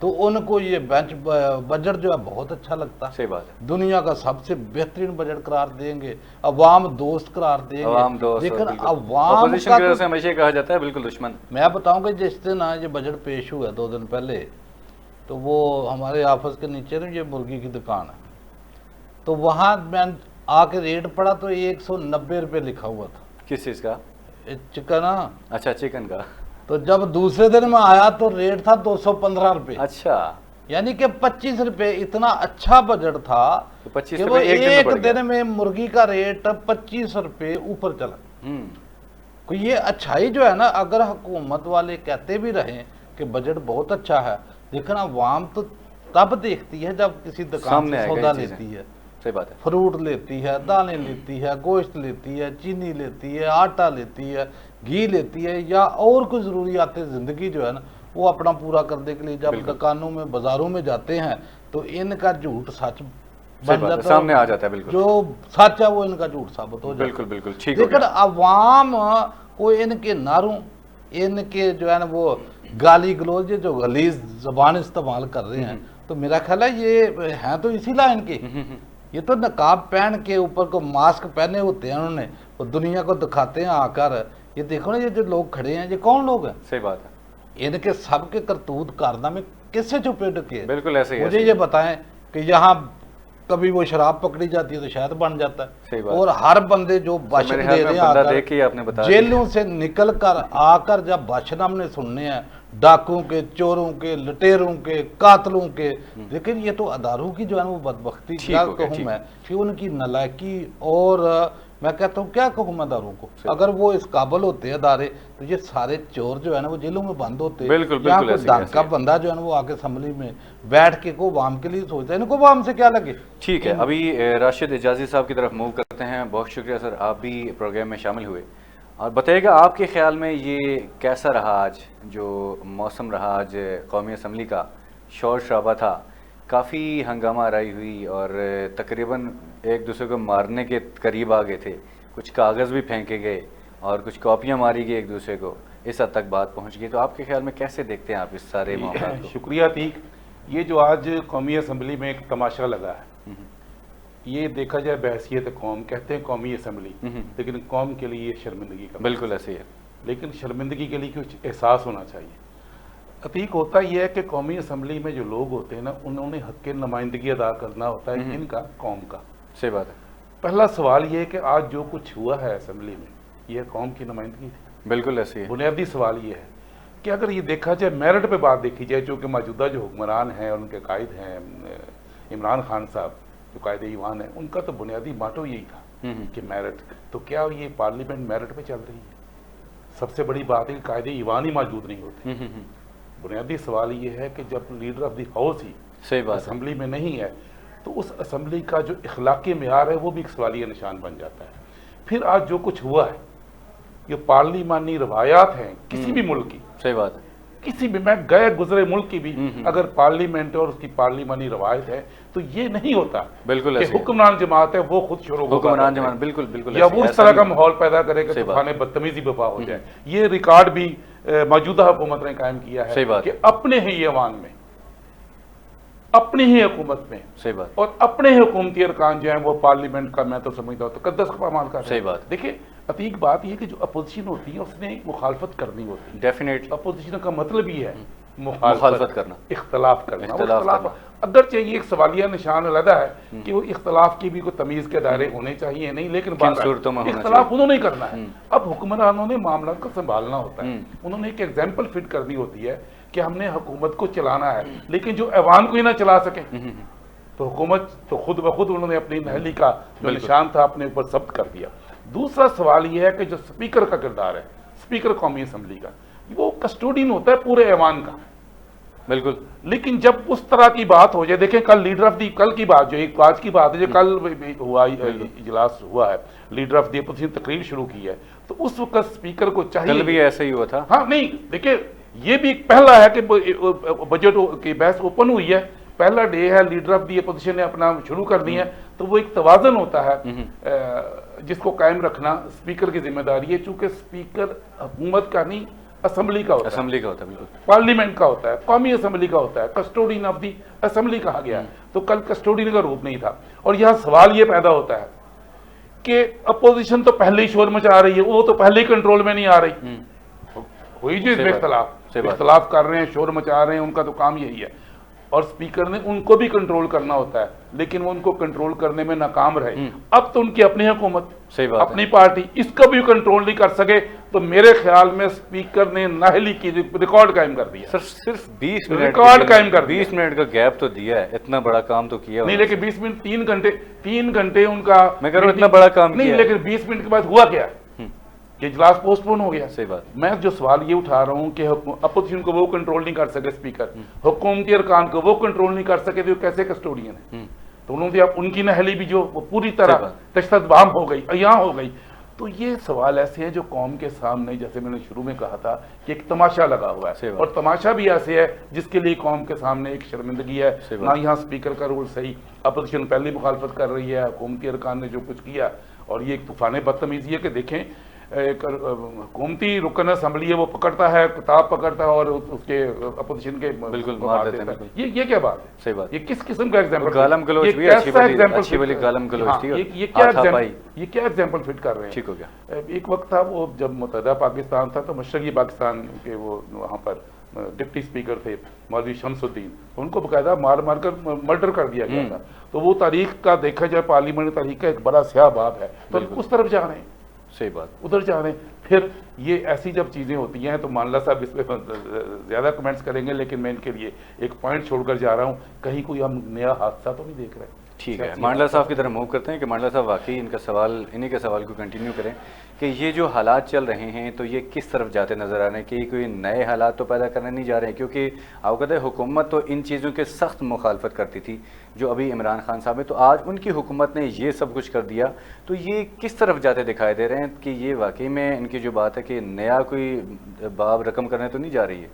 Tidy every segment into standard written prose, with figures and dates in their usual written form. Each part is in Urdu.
تو ان کو یہ بجٹ جو ہے بہت اچھا لگتا ہے. صحیح بات ہے. دنیا کا سب سے بہترین بجٹ قرار دیں گے, عوام دوست قرار دیں گے. عوام دوست, لیکن عوام اپوزیشن کی طرف سے ہمیشہ کہا جاتا ہے بالکل دشمن. میں بتاؤں کہ جس دن یہ بجٹ پیش ہوا 2 دن پہلے, تو وہ ہمارے آفس کے نیچے نا یہ مرغی کی دکان ہے, تو وہاں میں آ کے ریٹ پڑا تو 190 روپے لکھا ہوا تھا. کس چیز کا؟ چکن. اچھا, چکن کا. تو جب دوسرے دن میں آیا تو ریٹ تھا 215 روپے. اچھا, یعنی کہ 25 روپے. اتنا اچھا بجٹ تھا کہ وہ ایک دن میں مرغی کا ریٹ 25 روپے اوپر چلا. کوئی یہ اچھائی جو ہے نا, اگر حکومت والے کہتے بھی رہیں کہ بجٹ بہت اچھا ہے, لیکن عوام تو تب دیکھتی ہے جب کسی دکان سے سودا لیتی ہے. صحیح بات ہے. فروٹ لیتی ہے, دانے لیتی ہے, گوشت لیتی ہے, چینی لیتی ہے, آٹا لیتی ہے, گھی لیتی ہے, یا اور کوئی ضروریات زندگی جو ہے نا وہ اپنا پورا کرنے کے لیے جب دکانوں میں بازاروں میں جاتے ہیں تو ان کا جھوٹ سچ بن جاتا ہے, سامنے آ جاتا ہے. بالکل جو سچ ہے وہ ان کا جھوٹ ثابت ہو جاتا ہے. بالکل بالکل ٹھیک. لیکن عوام کو ان کے نعروں, ان کے جو ہے نا وہ گالی گلوچ جو غلیظ زبان استعمال کر رہے ہیں, تو میرا خیال ہے یہ ہیں تو اسی لائن کے. یہ تو نقاب پہن کے اوپر کو ماسک پہنے ہوتے ہیں انہوں نے, وہ دنیا کو دکھاتے ہیں آ کر, یہ دیکھو نا یہ جو لوگ کھڑے ہیں یہ کون لوگ ہیں. صحیح بات ہے. ان کے سب کے کرتوت کارنامے کس سے چھپے ڈکے. بالکل ایسے ہی. مجھے یہ بتائیں کہ یہاں کبھی وہ شراب پکڑی جاتی ہے تو شاید بن جاتا ہے, اور ہر بندے جو بھاشن دے رہے ہیں جیلوں سے نکل کر آ کر جب بھاشن ہم نے سننے ہیں ڈاکوں کے, چوروں کے, لٹیروں کے, قاتلوں کے, لیکن یہ تو اداروں کی جو ہے وہ بدبختی کیا کہوں میں کہ ان کی نالائکی, اور میں کہتا ہوں کیا کہوں میں اداروں کو, اگر وہ اس قابل ہوتے ادارے تو یہ سارے چور جو ہے نا وہ جیلوں میں بند ہوتے. یہاں کوئی ڈھنگ کا بندہ جو ہے نا وہ آ کے اسمبلی میں بیٹھ کے کو عوام کے لیے سوچتا ہے, ان کو عوام سے کیا لگے. ٹھیک ہے, ابھی راشد اجازی صاحب کی طرف موو کرتے ہیں. بہت شکریہ سر, آپ بھی پروگرام میں شامل ہوئے, اور بتائیے گا آپ کے خیال میں یہ کیسا رہا آج جو موسم رہا آج قومی اسمبلی کا. شور شرابہ تھا, کافی ہنگامہ آرائی ہوئی, اور تقریباً ایک دوسرے کو مارنے کے قریب آ گئے تھے. کچھ کاغذ بھی پھینکے گئے اور کچھ کاپیاں ماری گئی ایک دوسرے کو, اس حد تک بات پہنچ گئی. تو آپ کے خیال میں کیسے دیکھتے ہیں آپ اس سارے معاملات کو؟ شکریہ عتیق. یہ جو آج قومی اسمبلی میں ایک تماشا لگا ہے, یہ دیکھا جائے بحیثیت قوم, کہتے ہیں قومی اسمبلی, لیکن قوم کے لیے یہ شرمندگی کا. بالکل ایسے ہی ہے. لیکن شرمندگی کے لیے کچھ احساس ہونا چاہیے. عتیق ہوتا یہ ہے کہ قومی اسمبلی میں جو لوگ ہوتے ہیں نا, انہوں نے حق نمائندگی ادا کرنا ہوتا ہے ان کا, قوم کا. صحیح بات ہے. پہلا سوال یہ ہے کہ آج جو کچھ ہوا ہے اسمبلی میں, یہ قوم کی نمائندگی تھی. بالکل ایسے ہی. بنیادی سوال یہ ہے کہ اگر یہ دیکھا جائے, میرٹ پہ بات دیکھی جائے, چونکہ موجودہ جو حکمران ہیں اور ان کے قائد ہیں عمران خان صاحب جو قائد ایوان ہیں, ان کا تو بنیادی ماٹو یہی تھا کہ میرٹ. تو کیا یہ پارلیمنٹ میرٹ پہ چل رہی ہے؟ سب سے بڑی بات ہے کہ قائد ایوان ہی موجود نہیں ہوتے. بنیادی سوال یہ ہے کہ جب leader of the house he assembly میں نہیں ہے تو اس اسمبلی کا جو اخلاقی معیار ہے وہ بھی ایک سوالیہ نشان بن جاتا ہے. پھر آج جو کچھ ہوا ہے, یہ پارلیمانی روایات ہیں کسی بھی ملک کی. صحیح بات ہے. کسی بھی, میں گئے گزرے ملک کی بھی اگر پارلیمنٹ اور اس کی پارلیمانی روایت ہے تو یہ نہیں ہوتا بالکل کہ حکمران جماعت ہے وہ خود شروع حکمران جماعت بالکل بالکل یا وہ اس طرح کا ماحول پیدا کرے کہ طوفان بدتمیزی بپا ہو جائے. یہ ریکارڈ بھی موجودہ حکومت نے قائم کیا ہے کہ اپنے ہی ایوان میں, اپنی ہی حکومت میں, صحیح بات, اور اپنے ہی حکومتی ارکان جو ہیں وہ پارلیمنٹ کا, میں تو سمجھتا ہوں تقدس کا پامال کر رہے ہیں. صحیح بات. دیکھیں عتیق بات یہ کہ جو اپوزیشن ہوتی ہے اس نے مخالفت کرنی ہوتی ہے. ڈیفینیٹلی اپوزیشن کا مطلب یہ ہے مخالفت کرنا, اختلاف کرنا. اگرچہ یہ ایک سوالیہ نشان علیحدہ ہے کہ وہ اختلاف کی بھی کوئی تمیز کے دائرے ہونے چاہیے نہیں, لیکن اختلاف انہوں نے کرنا ہے. اب حکمرانوں نے معاملات کو سنبھالنا ہوتا ہے, انہوں نے ایک ایگزامپل فٹ کرنی ہوتی ہے کہ ہم نے حکومت کو چلانا ہے, لیکن جو ایوان کو ہی نہ چلا سکیں تو حکومت تو خود بخود انہوں نے اپنی نہلی کا جو نشان تھا اپنے اوپر ضبط کر دیا. دوسرا سوال یہ ہے کہ جو سپیکر کا کردار ہے, سپیکر قومی اسمبلی کا, وہ کسٹوڈین ہوتا ہے پورے ایوان کا. بالکل. لیکن جب اس طرح کی بات ہو جائے, دیکھیں کل لیڈر آف دی, کل کی بات جو ایک آج کی بات ہے جو کل ہوا اجلاس ہوا ہے, لیڈر آف دی اپوزیشن تقریر شروع کی ہے, تو اس وقت سپیکر کو چاہیے, کل بھی ایسا ہی ہوا تھا. ہاں نہیں دیکھیں یہ بھی ایک پہلا ہے کہ بجٹ کی بحث اوپن ہوئی ہے, پہلا ڈے ہے, لیڈر آف دی اپوزیشن نے اپنا شروع کر دی ہے, تو وہ ایک توازن ہوتا ہے جس کو قائم رکھنا اسپیکر کی ذمہ داری ہے. چونکہ اسپیکر حکومت کا نہیں اسمبلی کا ہوتا ہے, اسمبلی کا ہوتا ہے, بالکل پارلیمنٹ کا ہوتا ہے, قومی اسمبلی کا ہوتا ہے, کسٹوڈین آف دی اسمبلی کہا گیا ہے. تو کل کسٹوڈین کا روپ نہیں تھا. اور یہاں سوال یہ پیدا ہوتا ہے کہ اپوزیشن تو پہلے ہی شور مچا رہی ہے, وہ تو پہلے ہی کنٹرول میں نہیں آ رہی, ہوئی جو اس میں اختلاف کر رہے ہیں, شور مچا رہے ہیں, ان کا تو کام یہی ہے. اور سپیکر نے ان کو بھی کنٹرول کرنا ہوتا ہے, لیکن وہ ان کو کنٹرول کرنے میں ناکام رہے. اب تو ان کی اپنی حکومت, اپنی پارٹی, اس کو بھی کنٹرول نہیں کر سکے. تو میرے خیال میں سپیکر نے نااہلی کی ریکارڈ قائم کر دیا. سر صرف 20 منٹ ریکارڈ قائم کر دیا, 20 منٹ کا گیپ تو دیا ہے, اتنا بڑا کام تو کیا نہیں. لیکن 20 منٹ 3 گھنٹے ان کا, میں کہہ رہا ہوں اتنا بڑا کام نہیں, لیکن 20 منٹ کے بعد ہوا کیا, یہ اجلاس پوسٹ پون ہو گیا. صحیح بات. میں جو سوال یہ اٹھا رہا ہوں کہ اپوزیشن کو وہ کنٹرول نہیں کر سکے اسپیکر, حکومتی ارکان کو وہ کنٹرول نہیں کر سکے, تو کیسے کسٹوڈین ہیں؟ تو انہوں نے ان کی نہلی بھی جو پوری طرح تشدد ہو گئی, یہاں ہو گئی. تو یہ سوال ایسے ہیں جو قوم کے سامنے, جیسے میں نے شروع میں کہا تھا کہ ایک تماشا لگا ہوا ہے, اور تماشا بھی ایسے ہے جس کے لیے قوم کے سامنے ایک شرمندگی ہے. نہ یہاں اسپیکر کا رول صحیح, اپوزیشن پہلی مخالفت کر رہی ہے, حکومتی ارکان نے جو کچھ کیا, اور یہ ایک طوفان بدتمیزی ہے کہ دیکھیں ایک حکومتی رکن اسمبلی ہے, وہ پکڑتا ہے, کتاب پکڑتا ہے اور اس کے اپوزیشن کے بالکل مار دیتا ہے. یہ کیا بات ہے؟ صحیح بات. یہ کس قسم کا ایگزامپل, گالم گلوچ بھی اچھی والی گالم گلوچ تھی. یہ کیا ایگزامپل فٹ کر رہے ہیں؟ ٹھیک ہو گیا. ایک وقت تھا وہ جب متحدہ پاکستان تھا, تو مشرقی پاکستان کے وہ وہاں پر ڈپٹی اسپیکر تھے مولوی شمس الدین, ان کو باقاعدہ مار مار کر مرڈر کر دیا گیا تھا. تو وہ تاریخ کا دیکھا جائے, پارلیمنٹ تاریخ کا ایک بڑا سیاہ باب ہے. تو اس طرف جا رہے ہیں, صحیح بات, ادھر جا رہے ہیں. پھر یہ ایسی جب چیزیں ہوتی ہیں تو مانلہ صاحب اس پہ زیادہ کمنٹس کریں گے, لیکن میں ان کے لیے ایک پوائنٹ چھوڑ کر جا رہا ہوں, کہیں کوئی ہم نیا حادثہ تو نہیں دیکھ رہے. ٹھیک ہے, مانڈلا صاحب کی طرف موو کرتے ہیں کہ مانڈلا صاحب واقعی ان کا سوال, انہی کے سوال کو کنٹینیو کریں کہ یہ جو حالات چل رہے ہیں تو یہ کس طرف جاتے نظر آ رہے ہیں, کہ کوئی نئے حالات تو پیدا کرنے نہیں جا رہے ہیں, کیونکہ اوقات حکومت تو ان چیزوں کے سخت مخالفت کرتی تھی جو ابھی عمران خان صاحب ہیں, تو آج ان کی حکومت نے یہ سب کچھ کر دیا, تو یہ کس طرف جاتے دکھائی دے رہے ہیں کہ یہ واقعی میں ان کی جو بات ہے کہ نیا کوئی باب رقم کرنے تو نہیں جا رہی ہے؟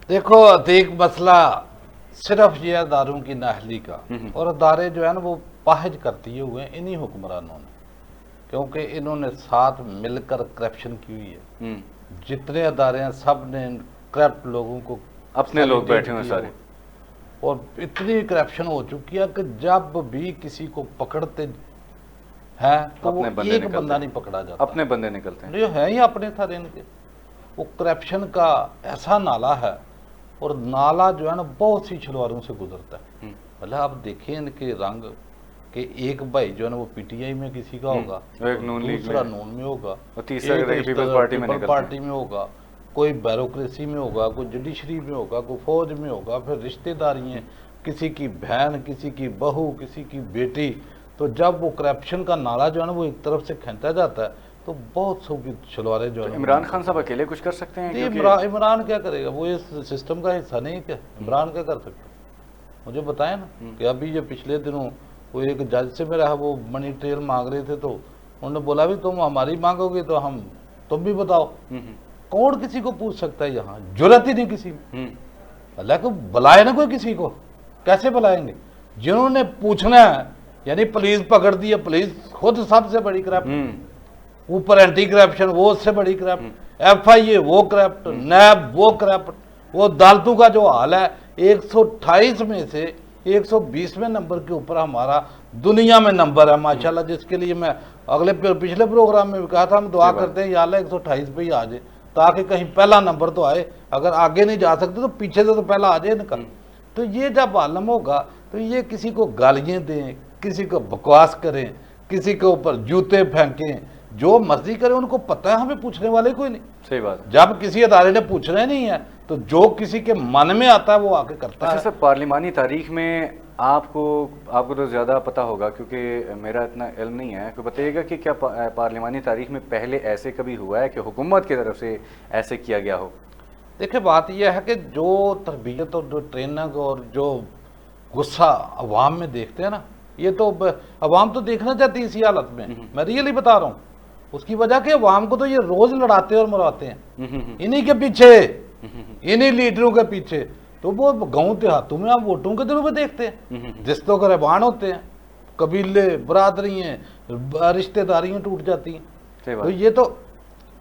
دیکھو عتیق, مسئلہ صرف یہ اداروں کی نااہلی کا, اور ادارے جو ہے نا وہ پاہج کرتی ہوئے انہی حکمرانوں نے, کیونکہ انہوں نے ساتھ مل کر کرپشن کی ہوئی ہے. جتنے ادارے ہیں سب نے کرپٹ لوگوں کو, اپنے لوگ بیٹھے ہوئے سارے, اور اتنی کرپشن ہو چکی ہے کہ جب بھی کسی کو پکڑتے ہیں تو وہ ایک بندہ نہیں پکڑا جاتا, اپنے بندے نکلتے ہیں, جو ہے ہی اپنے تھے ان کے. وہ کرپشن کا ایسا نالا ہے, اور نالا جو ہے نا بہت سی چھلواروں سے گزرتا ہے. مطلب آپ دیکھیں ان کے رنگ, کہ ایک بھائی جو ہے نا وہ پی ٹی آئی میں کسی کا ہوگا, دوسرا نون میں ہوگا, پیپلز پارٹی میں ہوگا, کوئی بیوروکریسی میں ہوگا, کوئی جوڈیشری میں ہوگا, کوئی فوج میں ہوگا, پھر رشتہ داری ہیں, کسی کی بہن, کسی کی بہو, کسی کی بیٹی. تو جب وہ کرپشن کا نالا جو ہے نا وہ ایک طرف سے کھینچا جاتا ہے تو بہت سو کی چھلواریں جو ہے. عمران خان صاحب اکیلے کچھ کر سکتے ہیں؟ عمران کیا کرے گا, وہ اس سسٹم کا حصہ نہیں. کیا عمران کیا کر سکتا؟ مجھے بتائیں نا کہ ابھی جو پچھلے دنوں وہ ایک جج سے میرا وہ منی ٹریل مانگ رہے تھے, تو انہوں نے بولا بھی تم ہماری مانگو گے تو تم بھی بتاؤ. کون کسی کو پوچھ سکتا ہے, یہاں جرات ہی نہیں کسی میں. اللہ کو بلائے نا کوئی کسی کو, کیسے بلائیں گے؟ جنہوں نے پوچھنا ہے, یعنی پولیس پکڑ دی ہے, پولیس خود سب سے بڑی کرپٹ, اوپر اینٹی کرپشن وہ اس سے بڑی کرپٹ, ایف آئی اے وہ کرپٹ, نیب وہ کرپٹ. وہ عدالتوں کا جو حال ہے, 128 میں سے 120ویں نمبر کے اوپر ہمارا دنیا میں نمبر ہے ماشاءاللہ, جس کے لیے میں پچھلے پروگرام میں بھی کہا تھا, ہم دعا کرتے ہیں یا اللہ 128 پہ ہی آ جائے, تاکہ کہیں پہلا نمبر تو آئے, اگر آگے نہیں جا سکتے تو پیچھے سے تو پہلا آ جائے نکل. تو یہ جب عالم ہوگا تو یہ کسی کو گالیاں دیں, کسی کو بکواس کریں, کسی کے اوپر جوتے پھینکیں, جو مرضی کریں, ان کو پتہ ہے ہمیں پوچھنے والے کوئی نہیں. صحیح بات. جب کسی ادارے نے پوچھنا ہی نہیں ہے تو جو کسی کے من میں آتا ہے وہ آ کے کرتا ہے. سر پارلیمانی تاریخ میں آپ کو تو زیادہ پتہ ہوگا, کیونکہ میرا اتنا علم نہیں ہے, کوئی بتائیے گا کہ کیا پارلیمانی تاریخ میں پہلے ایسے کبھی ہوا ہے کہ حکومت کی طرف سے ایسے کیا گیا ہو؟ دیکھیں بات یہ ہے کہ جو تربیت اور جو ٹریننگ اور جو غصہ عوام میں دیکھتے ہیں نا, یہ تو عوام تو دیکھنا چاہتی ہے اسی حالت میں. میں ریئلی بتا رہا ہوں, اس کی وجہ کہ عوام کو تو یہ روز لڑاتے اور مرواتے ہیں انہی کے پیچھے, انہی لیڈروں کے پیچھے. تو وہ گاؤں دیہاتوں میں آپ ووٹوں کے دنوں میں دیکھتے ہیں, رشتوں کے رہبان ہوتے ہیں, قبیلے, برادری ہیں, رشتہ داریاں ٹوٹ جاتی ہیں. تو یہ تو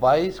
22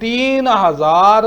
3000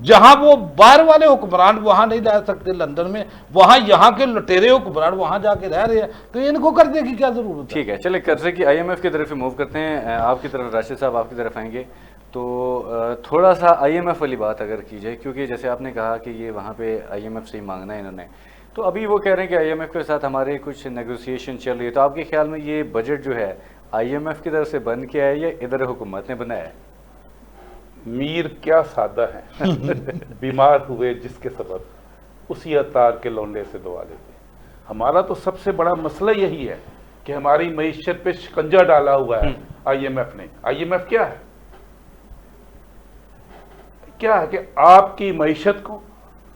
جہاں وہ باہر والے حکمران وہاں نہیں رہ سکتے لندن میں، وہاں یہاں کے لٹیرے حکمران وہاں جا کے رہ رہے ہیں، تو ان کو قرضے کی کیا ضرورت ہے؟ ٹھیک ہے، چلے قرضے کی IMF کی طرف موو کرتے ہیں، آپ کی طرف راشد صاحب آپ کی طرف آئیں گے، تو تھوڑا سا IMF والی بات اگر کی جائے، کیونکہ جیسے آپ نے کہا کہ یہ وہاں پہ IMF سے ہی مانگنا ہے انہوں نے، تو ابھی وہ کہہ رہے ہیں کہ IMF کے ساتھ ہمارے کچھ نیگوسیشن چل رہی ہے، تو آپ کے خیال میں یہ بجٹ جو ہے IMF کی طرف سے بن کے ہے یا ادھر حکومت نے بنایا ہے؟ میر کیا سادہ ہے، بیمار ہوئے جس کے سبب اسی عطار کے لونڈے سے دعا لیتے۔ ہمارا تو سب سے بڑا مسئلہ یہی ہے کہ ہماری معیشت پہ شکنجہ ڈالا ہوا ہے IMF نے۔ IMF کیا ہے؟ کیا ہے کہ آپ کی معیشت کو،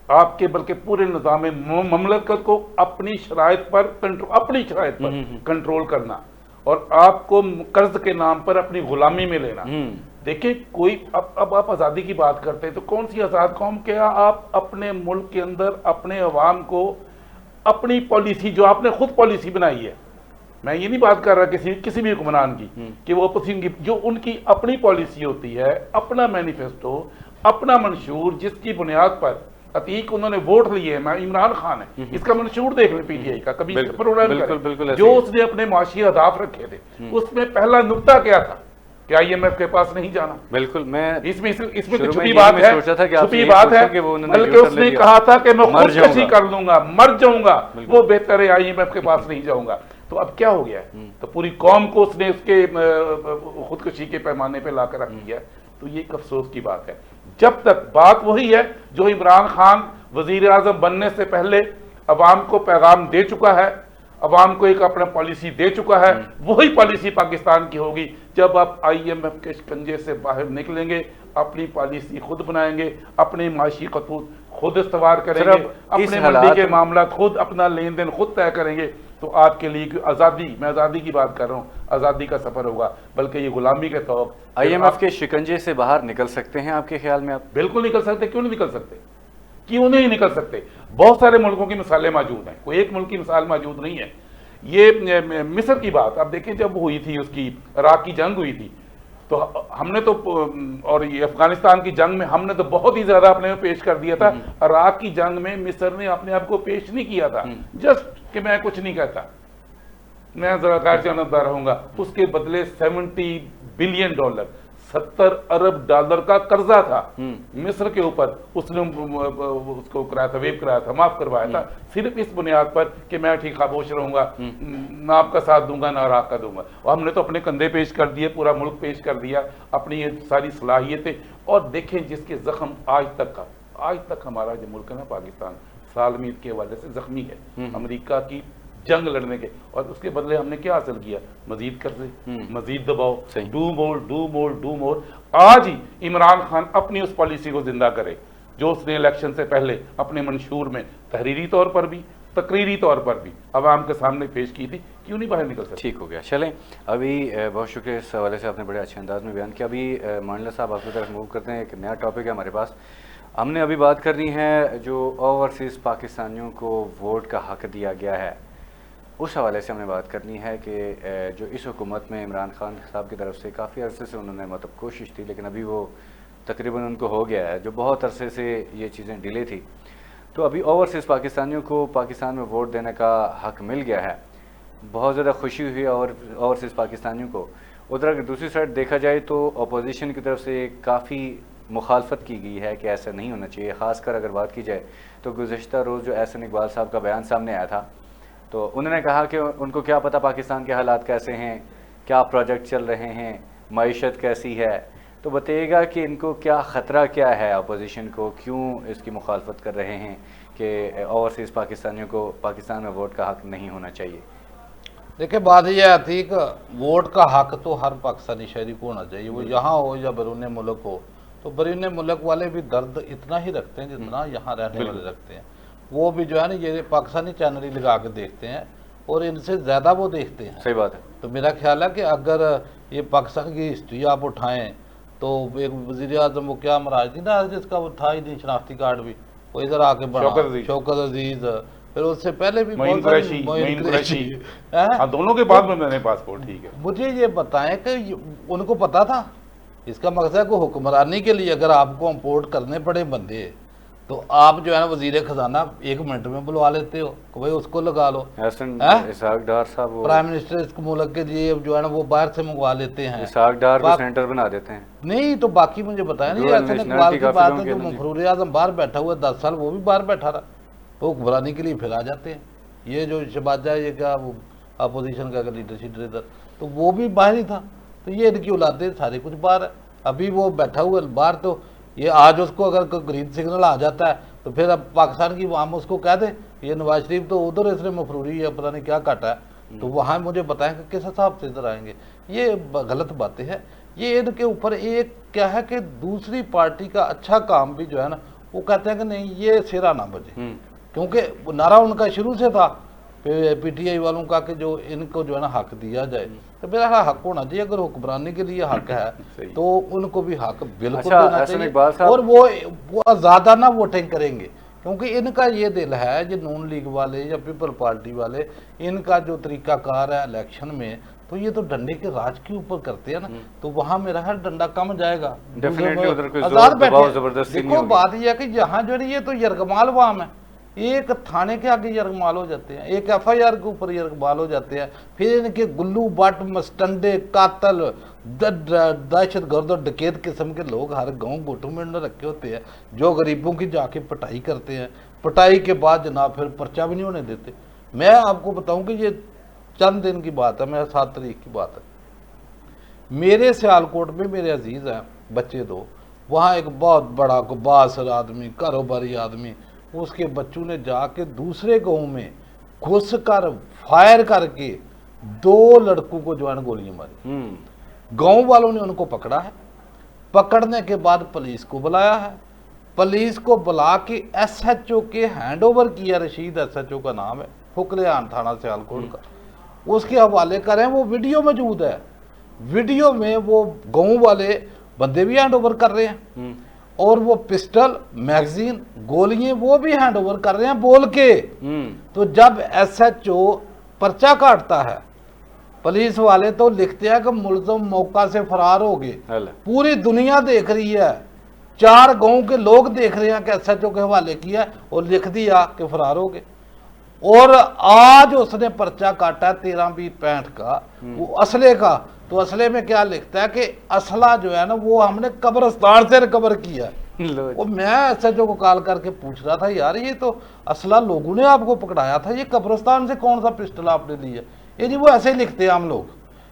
آپ کے بلکہ پورے نظام مملکت کو اپنی شرائط پر کنٹرول کرنا، اور آپ کو قرض کے نام پر اپنی غلامی میں لینا۔ دیکھیں کوئی اب آپ آزادی کی بات کرتے ہیں تو کون سی آزاد قوم؟ کیا آپ اپنے ملک کے اندر اپنے عوام کو اپنی پالیسی، جو آپ نے خود پالیسی بنائی ہے، میں یہ نہیں بات کر رہا کسی بھی حکمران کی کہ وہ جو ان کی اپنی پالیسی ہوتی ہے، اپنا مینیفیسٹو، اپنا منشور، جس کی بنیاد پر عتیق انہوں نے ووٹ لیے، میں عمران خان ہے، اس کا منشور دیکھ لیں PTI کا، کبھی پروگرام کریں، جو اس نے اپنے معاشی اہداف رکھے تھے، اس میں پہلا نقطہ کیا تھا کہ IMF کے پاس نہیں جانا۔ بالکل، میں اس میں تو چھپی بات ہے، بلکہ اس نے کہا تھا کہ میں خودکشی کر لوں گا، مر جاؤں گا، وہ بہتر ہے IMF کے پاس نہیں جاؤں گا۔ تو اب کیا ہو گیا ہے؟ تو پوری قوم کو اس نے اس کے خودکشی کے پیمانے پہ لا کر رکھ دیا ہے۔ تو یہ ایک افسوس کی بات ہے، جب تک بات وہی ہے جو عمران خان وزیر اعظم بننے سے پہلے عوام کو پیغام دے چکا ہے، عوام کو ایک اپنا پالیسی دے چکا ہے، وہی پالیسی پاکستان کی ہوگی جب آپ IMF کے شکنجے سے باہر نکلیں گے، اپنی پالیسی خود بنائیں گے، اپنی معاشی خطوط خود استوار کریں گے، اپنے منڈی کے معاملات خود، اپنا لین دین خود طے کریں گے، تو آپ کے لیے آزادی، میں آزادی کی بات کر رہا ہوں، آزادی کا سفر ہوگا، بلکہ یہ غلامی کے طور۔ IMF کے شکنجے سے باہر نکل سکتے ہیں آپ کے خیال میں؟ آپ بالکل نکل سکتے، کیوں نہیں نکل سکتے؟ کیوں نہیں نکل سکتے؟ بہت سارے ملکوں کی مثالیں موجود ہیں، کوئی ایک ملک کی مثال موجود نہیں ہے۔ یہ مصر کی بات آپ دیکھیں، جب ہوئی تھی اس کی عراق کی جنگ ہوئی تھی، تو ہم نے تو، اور یہ افغانستان کی جنگ میں ہم نے تو بہت ہی زیادہ اپنے پیش کر دیا تھا۔ عراق کی جنگ میں مصر نے اپنے آپ کو پیش نہیں کیا تھا جسٹ کہ میں کچھ نہیں کہتا، میں ذرا غیر جانبدار رہوں گا، اس کے بدلے $70 بلین، $70 ارب کا قرضہ تھا مصر کے اوپر، اس نے اس کو کرایا تھا، ویو کرایا تھا، معاف کروایا تھا، صرف اس بنیاد پر کہ میں ٹھیک خاموش رہوں گا، نہ آپ کا ساتھ دوں گا نہ عراق کا دوں گا۔ اور ہم نے تو اپنے کندھے پیش کر دیے، پورا ملک پیش کر دیا، اپنی یہ ساری صلاحیتیں، اور دیکھیں جس کے زخم آج تک ہمارا جو ملک ہے نا پاکستان، سالمیت کے حوالے سے زخمی ہے، امریکہ کی جنگ لڑنے کے، اور اس کے بدلے ہم نے کیا حاصل کیا؟ مزید قرضے، مزید دباؤ، ڈو مور۔ آج ہی عمران خان اپنی اس پالیسی کو زندہ کرے جو اس نے الیکشن سے پہلے اپنے منشور میں تحریری طور پر بھی، تقریری طور پر بھی عوام کے سامنے پیش کی تھی، کیوں نہیں باہر نکل سکتے؟ ٹھیک ہو گیا، چلیں ابھی بہت شکریہ، اس حوالے سے آپ نے بڑے اچھے انداز میں بیان کیا۔ ابھی مانڈلا صاحب آپ کی طرف موو کرتے ہیں، ایک نیا ٹاپک ہے ہمارے پاس، ہم نے ابھی بات کرنی ہے جو اوورسیز پاکستانیوں کو ووٹ کا حق دیا گیا ہے، اس حوالے سے ہم نے بات کرنی ہے کہ جو اس حکومت میں عمران خان صاحب کی طرف سے کافی عرصے سے انہوں نے مطلب کوشش تھی، لیکن ابھی وہ تقریباً ان کو ہو گیا ہے، جو بہت عرصے سے یہ چیزیں ڈیلے تھی، تو ابھی اوورسیز پاکستانیوں کو پاکستان میں ووٹ دینے کا حق مل گیا ہے، بہت زیادہ خوشی ہوئی اور اوورسیز پاکستانیوں کو۔ ادھر اگر دوسری سائڈ دیکھا جائے تو اپوزیشن کی طرف سے کافی مخالفت کی گئی ہے کہ ایسا نہیں ہونا چاہیے، خاص کر اگر بات کی جائے تو گزشتہ روز جو احسن اقبال صاحب کا بیان سامنے آیا تھا، تو انہوں نے کہا کہ ان کو کیا پتہ پاکستان کے حالات کیسے ہیں، کیا پروجیکٹ چل رہے ہیں، معیشت کیسی ہے، تو بتائیے گا کہ ان کو کیا خطرہ کیا ہے، اپوزیشن کو کیوں اس کی مخالفت کر رہے ہیں کہ اوورسیز پاکستانیوں کو پاکستان میں ووٹ کا حق نہیں ہونا چاہیے؟ دیکھیں بات یہ آتی ہے کہ ووٹ کا حق تو ہر پاکستانی شہری کو ہونا چاہیے، وہ یہاں ہو یا بیرون ملک ہو، تو بیرون ملک والے بھی درد اتنا ہی رکھتے ہیں جتنا یہاں رہنے والے رکھتے ہیں، وہ بھی جو ہے نا یہ پاکستانی چینل ہی لگا کے دیکھتے ہیں اور ان سے زیادہ وہ دیکھتے ہیں۔ صحیح بات ہے۔ تو میرا خیال ہے کہ اگر یہ پاکستان کی ہسٹری آپ اٹھائیں تو ایک وزیر اعظم وہ کیا مراج تھی نا جس کا وہ تھا ہی نہیں شناختی کارڈ بھی، وہ ادھر آ کے بنا شوکت عزیز، پھر اس سے پہلے بھی معین قریشی، ہاں دونوں کے بعد میں نے پاسپورٹ، ٹھیک ہے۔ مجھے یہ بتائیں کہ ان کو پتا تھا اس کا مقصد ہے کہ حکمرانی کے لیے اگر آپ کو امپورٹ کرنے پڑے بندے تو آپ جو ہے نا وزیر خزانہ 1 منٹ میں بلوا لیتے ہو کہ بھائی اس کو لگا لو. اسحاق ڈار صاحب پرائم منسٹر اس ملک کے لیے جو ہے نا وہ باہر سے منگوا لیتے ہیں. اسحاق ڈار کو سینٹر بنا دیتے ہیں. نہیں تو باقی مجھے بتایا نہیں. احسن اقبال کی بات ہے جو مفرور اعظم باہر بیٹھا ہوا ہے 10 سال وہ بھی باہر بیٹھا رہا تو حکمرانی کے لیے پھر آ جاتے ہیں. یہ جو شہباز یہ کیا وہ اپوزیشن کا لیڈرشپ ادھر تو وہ بھی باہر ہی تھا. تو یہ ان کی اولادیں سارے کچھ باہر ہے. ابھی وہ بیٹھا ہوا ہے باہر. تو یہ آج اس کو اگر کوئی گرین سگنل آ جاتا ہے تو پھر اب پاکستان کی عوام اس کو کہہ دے یہ نواز شریف تو ادھر اس نے مفروری ہے پتہ نہیں کیا کاٹا ہے تو وہاں مجھے بتائیں کہ کس حساب سے ادھر آئیں گے. یہ غلط باتیں ہیں. یہ ان کے اوپر ایک کیا ہے کہ دوسری پارٹی کا اچھا کام بھی جو ہے نا وہ کہتے ہیں کہ نہیں یہ سرا نہ بجے کیونکہ نعرہ ان کا شروع سے تھا پی ٹی آئی والوں کا کہ جو ان کو جو ہے نا حق دیا جائے. تو میرا حق ہونا چاہیے. اگر حکمرانی کے لیے حق ہے تو ان کو بھی حق بالکل دینا چاہیے. اور وہ زیادہ نہ ووٹنگ کریں گے کیونکہ ان کا یہ دل ہے جو نون لیگ والے یا پیپل پارٹی والے ان کا جو طریقہ کار ہے الیکشن میں تو یہ تو ڈنڈے کے راج کے اوپر کرتے ہیں نا. تو وہاں میرا ہے ڈنڈا کم جائے گا. آزاد بیٹھے. دیکھو بات یہ ہے کہ یہاں جو ہے یہ تو یرغمال عوام ہے. ایک تھانے کے آگے یرغمال ہو جاتے ہیں. ایک ایف آئی آر کے اوپر یرغمال ہو جاتے ہیں. پھر ان کے گلو بٹ مستنڈے قاتل دہشت گرد اور ڈکیت قسم کے لوگ ہر گاؤں گوٹوں میں رکھے ہوتے ہیں جو غریبوں کی جا کے پٹائی کرتے ہیں. پٹائی کے بعد جناب پھر پرچہ بھی نہیں ہونے دیتے. میں آپ کو بتاؤں کہ یہ چند دن کی بات ہے. میرا 7 تاریخ کی بات ہے. میرے سیالکوٹ میں میرے عزیز ہیں بچے 2. وہاں ایک بہت بڑا بااثر آدمی کاروباری آدمی اس کے بچوں نے جا کے دوسرے گاؤں میں گھس کر فائر کر کے 2 لڑکوں کو جو ہے گولیاں ماری. گاؤں والوں نے ان کو پکڑا ہے. پکڑنے کے بعد پولیس کو بلایا ہے. پولیس کو بلا کے ایس ایچ او کے ہینڈ اوور کیا. رشید ایس ایچ او کا نام ہے فکریان تھانہ سیالکوٹ کا. اس کے حوالے کریں وہ ویڈیو موجود ہے. ویڈیو میں وہ گاؤں والے بندے بھی ہینڈ اوور کر رہے ہیں اور وہ پسٹل میگزین گولیاں وہ بھی ہینڈ اوور کر رہے ہیں بول کے. تو جب ایس ایچ او پرچہ کاٹتا ہے پولیس والے تو لکھتے ہیں کہ ملزم موقع سے فرار ہو گئے. پوری دنیا دیکھ رہی ہے. 4 گاؤں کے لوگ دیکھ رہے ہیں کہ ایس ایچ او کے حوالے کیا اور لکھ دیا کہ فرار ہو گئے. اور آج اس نے پرچہ کاٹا ہے 13/20/65 کا وہ اسلحے کا. تو اسلحے میں کیا لکھتا ہے کہ اسلحہ جو ہے نا وہ ہم نے قبرستان سے ریکور کیا. وہ میں ایس ایچ او کو کال کر کے پوچھ رہا تھا یار یہ تو اسلحہ لوگوں نے آپ کو پکڑایا تھا, یہ قبرستان سے کون سا پسٹل آپ نے لیا؟ یہ جی وہ ایسے ہی لکھتے ہیں ہم لوگ.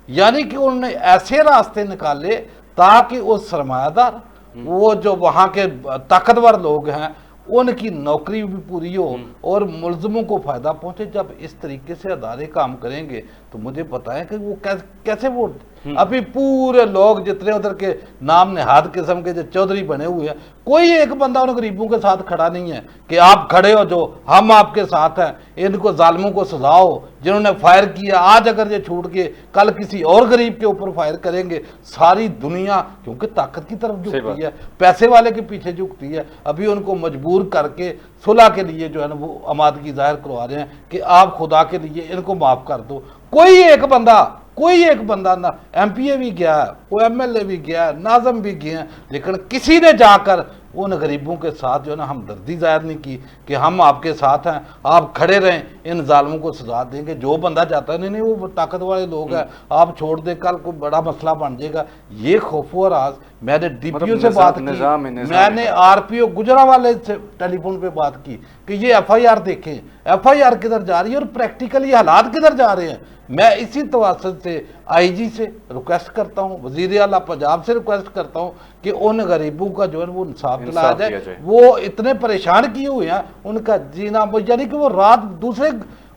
یعنی کہ انہوں نے ایسے راستے نکالے تاکہ اس سرمایہ دار وہ جو وہاں کے طاقتور لوگ ہیں ان کی نوکری بھی پوری ہو اور ملزموں کو فائدہ پہنچے. جب اس طریقے سے ادارے کام کریں گے تو مجھے بتائیں کہ وہ کیسے ووٹ. ابھی پورے لوگ جتنے ادھر کے نام نہاد قسم کے جو چودھری بنے ہوئے ہیں کوئی ایک بندہ ان غریبوں کے ساتھ کھڑا نہیں ہے کہ آپ کھڑے ہو جو ہم آپ کے ساتھ ہیں. ان کو ظالموں کو سزا ہو جنہوں نے فائر کیا. آج اگر یہ چھوٹ کے کل کسی اور غریب کے اوپر فائر کریں گے ساری دنیا کیونکہ طاقت کی طرف جھکتی ہے پیسے والے کے پیچھے جھکتی ہے. ابھی ان کو مجبور کر کے صلح کے لیے جو ہے نا وہ آمادگی ظاہر کروا رہے ہیں کہ آپ خدا کے لیے ان کو معاف کر دو. کوئی ایک بندہ نہ ایم پی اے بھی گیا ہے کوئی ایم ایل اے بھی گیا ہے ناظم بھی گئے ہیں لیکن کسی نے جا کر ان غریبوں کے ساتھ جو ہے نا ہمدردی ظاہر نہیں کی کہ ہم آپ کے ساتھ ہیں آپ کھڑے رہیں ان ظالموں کو سزا دیں گے. جو بندہ جاتا ہے نہیں وہ طاقت والے لوگ ہیں آپ چھوڑ دیں کل کوئی بڑا مسئلہ بن جائے گا. یہ خوف و راز میں نے ڈی پی او سے بات کی, میں نے آر پی او گجرانوالے سے ٹیلی فون پہ بات کی کہ یہ ایف آئی آر دیکھیں ایف آئی آر کدھر جا رہی ہے اور پریکٹیکلی حالات کدھر جا رہے ہیں. میں اسی تواسط سے آئی جی سے ریکویسٹ کرتا ہوں وزیر اعلیٰ پنجاب سے ریکویسٹ کرتا ہوں کہ ان غریبوں کا جو ہے وہ انصاف دلایا جائے. وہ اتنے پریشان کیے ہوئے ہیں ان کا جینا یعنی کہ وہ رات دوسرے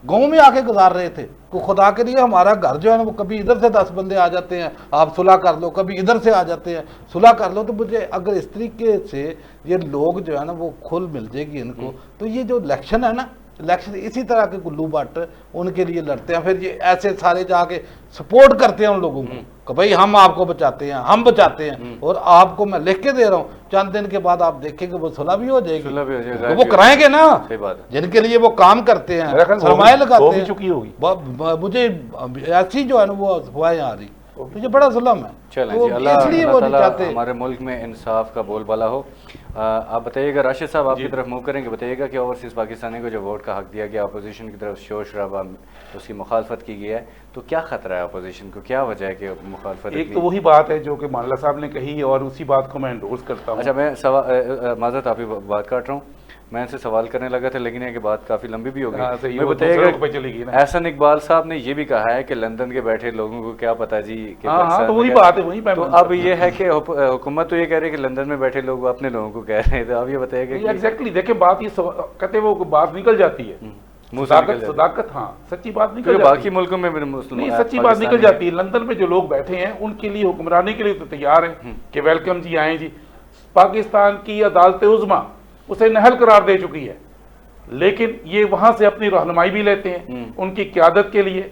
گاؤں میں آ کے گزار رہے تھے. تو خدا کے لیے ہمارا گھر جو ہے نا وہ کبھی ادھر سے 10 بندے آ جاتے ہیں آپ صلح کر لو, کبھی ادھر سے آ جاتے ہیں صلح کر لو. تو مجھے اگر اس طریقے سے یہ لوگ جو ہے نا وہ کھل مل جائے گی ان کو تو یہ جو الیکشن ہے نا الیکشن اسی طرح کے گلو بٹ ان کے لیے لڑتے ہیں. پھر یہ ایسے سارے جا کے سپورٹ کرتے ہیں ان لوگوں کو کہ بھائی ہم آپ کو بچاتے ہیں ہم بچاتے ہیں. اور آپ کو میں لکھ کے دے رہا ہوں چند دن کے بعد آپ دیکھیں گے وہ صلح بھی ہو جائے گی. وہ کرائیں گے نا جن کے لیے وہ کام کرتے ہیں سرمایہ لگاتے ہیں. مجھے ایسی جو ہے نا وہ افواہیں آ رہی تو یہ بڑا ظلم ہے. چلیں تو جی، اللہ اس لیے وہ نہیں تعالیٰ چاہتے. ہمارے ملک میں انصاف کا بول بالا ہو. آپ بتائیے گا راشد صاحب، آپ کی طرف موو کریں گے، بتائیے گا کہ اوورسیز پاکستانی کو جو ووٹ کا حق دیا گیا، اپوزیشن کی طرف شور شرابہ اس کی مخالفت کی گئی ہے، تو کیا خطرہ ہے اپوزیشن کو، کیا وجہ ہے کہ مخالفت؟ ایک تو وہی بات ہے جو کہ مانلہ صاحب نے کہی اور اسی بات کو میں انڈورس کرتا ہوں. اچھا، میں معذرت آپ ہی بات کاٹ رہا ہوں، میں ان سے سوال کرنے لگا تھا لیکن یہ کہ بات کافی لمبی بھی ہو گئی. میں بتائیے گا احسن اقبال صاحب نے یہ بھی کہا ہے کہ لندن کے بیٹھے لوگوں کو کیا پتا جی کہ تو وہی بات ہے، وہی تو اب یہ ہے کہ حکومت تو یہ کہہ رہی ہے کہ لندن میں بیٹھے لوگ اپنے لوگوں کو کہہ رہے ہیں، تو آپ یہ بتائیے کہ ایگزیکٹلی دیکھیں بات یہ کہتے وہ بات نکل جاتی ہے، صداقت، ہاں سچی بات نکل جاتی ہے. باقی ملکوں میں نہیں، سچی بات نکل جاتی ہے. لندن میں جو لوگ بیٹھے ہیں ان کے لیے حکمرانی کے لیے تو تیار ہیں کہ ویلکم جی، آئیں جی. پاکستان کی عدالت عظمیٰ اسے نہل قرار دے چکی ہے، لیکن یہ وہاں سے اپنی رہنمائی بھی لیتے ہیں ان کی قیادت کے لیے،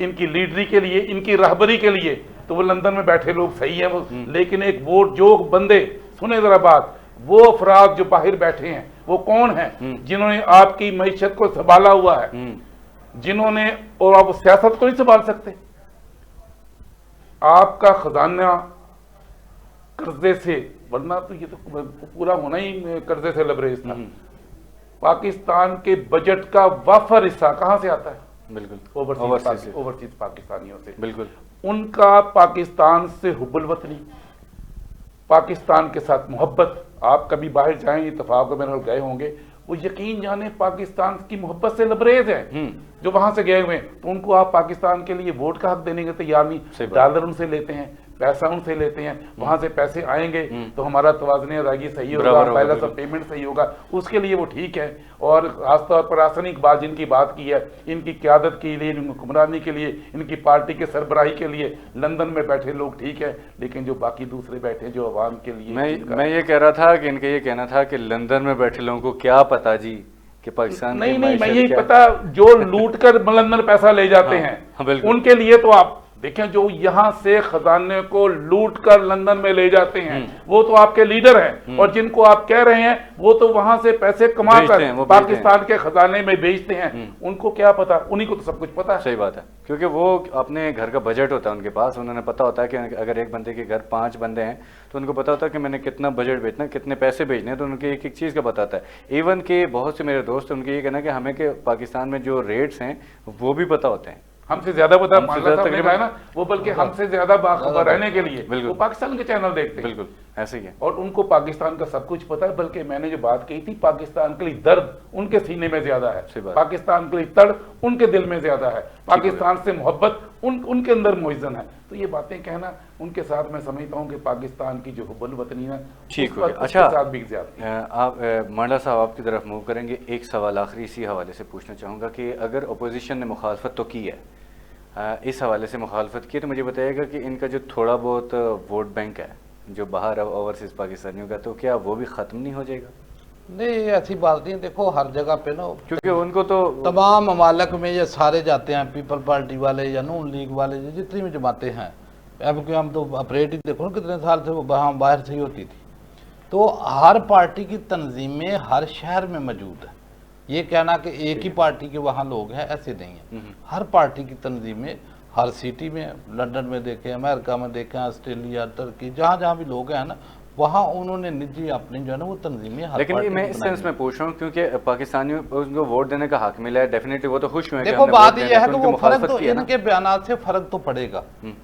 ان کی لیڈری کے لیے، ان کی رہبری کے لیے. تو وہ لندن میں بیٹھے لوگ صحیح ہیں، لیکن ایک ووٹ جو بندے، سنیں ذرا بات، وہ افراد جو باہر بیٹھے ہیں وہ کون ہیں؟ جنہوں نے آپ کی معیشت کو سنبھالا ہوا ہے، جنہوں نے، اور آپ سیاست کو نہیں سنبھال سکتے. آپ کا خزانہ قرضے سے، ورنہ تو یہ تو پورا ہونا ہی قرضے سے لبریز تھا. پاکستان کے بجٹ کا وافر حصہ کہاں سے آتا ہے؟ بالکل اوورسیز پاکستانیوں سے. بالکل. ان کا پاکستان سے حب الوطنی، پاکستان کے ساتھ محبت. آپ کبھی باہر جائیں، اتفاق کو میرے گئے ہوں گے، وہ یقین جانے پاکستان کی محبت سے لبریز ہیں جو وہاں سے گئے ہوئے ہیں. تو ان کو آپ پاکستان کے لیے ووٹ کا حق دینے کے تیار نہیں. ڈالر ان سے لیتے ہیں، پیسہ ان سے لیتے ہیں، وہاں سے پیسے آئیں گے تو ہمارا توازن ادائیگی صحیح ہوگا، بیلنس آف پیمنٹ صحیح ہوگا، اس کے لیے وہ ٹھیک ہے. اور خاص طور پر احسن اقبال جن کی بات کی ہے، ان کی قیادت کے لیے، ان حکمرانی کے لیے، ان کی پارٹی کے سربراہی کے لیے لندن میں بیٹھے لوگ ٹھیک ہے، لیکن جو باقی دوسرے بیٹھے جو عوام کے لیے، میں یہ کہہ رہا تھا کہ ان کا یہ کہنا تھا کہ لندن میں بیٹھے لوگوں کو کیا پتا جی کہ پاکستان، نہیں میں یہی پتا، جو لوٹ کر لندن پیسہ لے جاتے ہیں ان کے لیے تو آپ دیکھیں، جو یہاں سے خزانے کو لوٹ کر لندن میں لے جاتے ہیں وہ تو آپ کے لیڈر ہیں، اور جن کو آپ کہہ رہے ہیں وہ تو وہاں سے پیسے کما کر پاکستان کے خزانے میں بیچتے ہیں. ان کو کیا پتا؟ انہی کو تو سب کچھ پتا ہے. صحیح بات ہے، کیونکہ وہ اپنے گھر کا بجٹ ہوتا ہے ان کے پاس، انہوں نے پتا ہوتا ہے کہ اگر ایک بندے کے گھر 5 بندے ہیں تو ان کو پتا ہوتا ہے کہ میں نے کتنا بجٹ بیچنا ہے، کتنے پیسے بیچنے ہیں، تو ان کے ایک ایک چیز کا پتا ہوتا ہے. ایون کہ بہت سے میرے دوست ان کے یہ کہنا ہے کہ ہمیں کہ پاکستان میں جو ریٹس ہیں وہ بھی پتا ہوتے ہیں، ہم سے زیادہ پتا ہے نا وہ، بلکہ ہم سے زیادہ باخبر رہنے کے لیے وہ پاکستان کے چینل دیکھتے ہیں. بالکل ایسے ہی ہے، اور ان کو پاکستان کا سب کچھ پتا ہے. بلکہ میں نے جو بات کہی تھی، پاکستان کے لیے درد ان کے سینے میں زیادہ ہے، پاکستان کے لیے تڑ ان کے دل میں زیادہ ہے، پاکستان سے محبت ان کے اندر موزن ہے. تو یہ باتیں کہنا ان کے ساتھ میں سمجھتا ہوں کہ پاکستان کی جو حب الوطنی ہے ٹھیک ہو گیا. اچھا، آپ مانڈا صاحب آپ کی طرف موو کریں گے. ایک سوال آخری اسی حوالے سے پوچھنا چاہوں گا کہ اگر اپوزیشن نے مخالفت تو کی ہے، اس حوالے سے مخالفت کی، تو مجھے بتائیے گا کہ ان کا جو تھوڑا بہت ووٹ بینک ہے جو باہر اوورسیز پاکستانیوں کا، تو کیا وہ بھی ختم نہیں ہو جائے گا؟ نہیں، ایسی بات نہیں. دیکھو ہر جگہ پہ نا، کیونکہ ان کو تو تمام ممالک میں یہ سارے جاتے ہیں، پیپل پارٹی والے یا نون لیگ والے، جتنی بھی جماعتیں ہیں. اب کہ ہم تو اپریٹ ہی دیکھو نا کتنے سال سے وہ باہر سے ہی ہوتی تھی. تو ہر پارٹی کی تنظیمیں ہر شہر میں موجود ہیں. یہ کہنا کہ ایک ہی پارٹی کے وہاں لوگ ہیں، ایسے نہیں ہیں. ہر پارٹی کی تنظیمیں ہر سٹی میں، لندن میں دیکھیں، امریکہ میں دیکھیں، آسٹریلیا، ترکی، جہاں جہاں بھی لوگ ہیں نا، وہاں انہوں نے نجی اپنی جو ہے نا وہ تنظیمیں. لیکن میں اس سینس میں پوچھ رہا ہوں کیونکہ پاکستانیوں کو ووٹ دینے کا حق ملا ہے، ڈیفینیٹلی وہ تو خوش ہوئے. دیکھو بات یہ ہے کہ وہ فرق تو ان کے بیانات سے فرق تو پڑے گا،